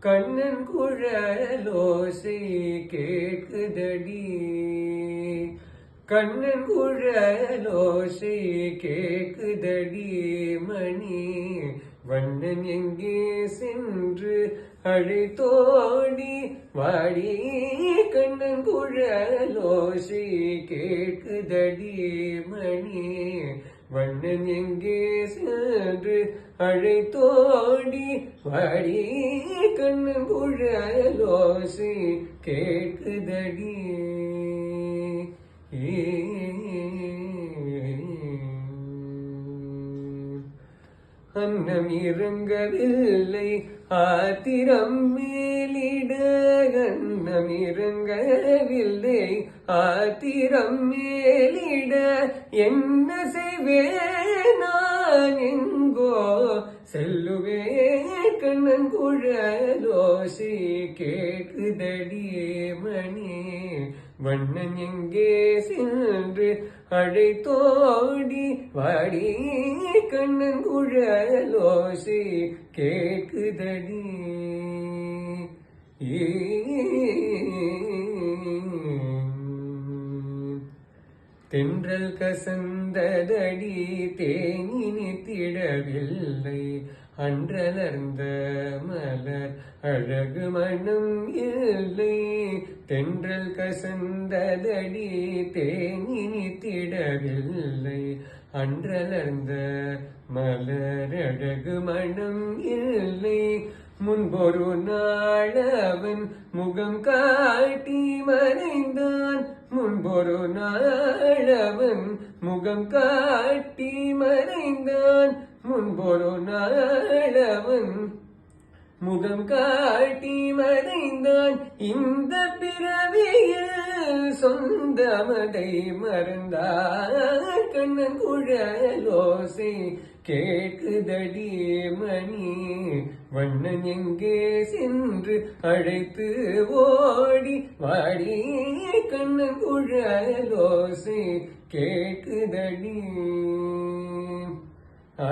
கண்ணன் குழலோசை கேட்குதடி கண்ணன் குழலோசை கேட்குதடி மணி வண்ணன் எங்கே சென்று அழைத்தோடி வாடி கண்ணன் குழலோசை கேட்குதடி மணி வண்ணன் எங்கே சென்று அழைத்தோடி வாடி கண்ணன் குழலோசை கேட்குதடி அன்னம் இறங்கவில்லை ஆத்திரம் மேலிட அன்னம் இறங்கவில்லை ஆத்திரம் மேலிட என்ன செய்வேன் நான் எங்கோ செல்லுவே கண்ணன் குழலோசை கேட்குதடி மணி வண்ணன் எங்கே சென்று அழைத்தோடி வாடி கண்ணன் குழலோசை கேட்குதடி தென்றல் கசந்ததடி தேனினி திடவில்லை அன்றலர்ந்த மலர் அழகு மனம் இல்லை தென்றல் கசந்ததடி தேனினி திடவில்லை அன்றலர்ந்த மலர் அழகு மனம் இல்லை முன்பொரு நாளவன் முகம் காட்டி மறைந்தான் முன்பொரு நாளவன் முகம் காட்டி மறைந்தான் முன்பொரு நாளவன் முகம் காட்டி மறைந்தான் இந்த பிறவியில் சொந்தமதை மறந்தான் கண்ணன் குழலோசை கேட்குதடி மணி வண்ணன் எங்கே சென்று அழைத்து ஓடி வாடி கண்ணன் குழலோசை கேட்குதடி ஆ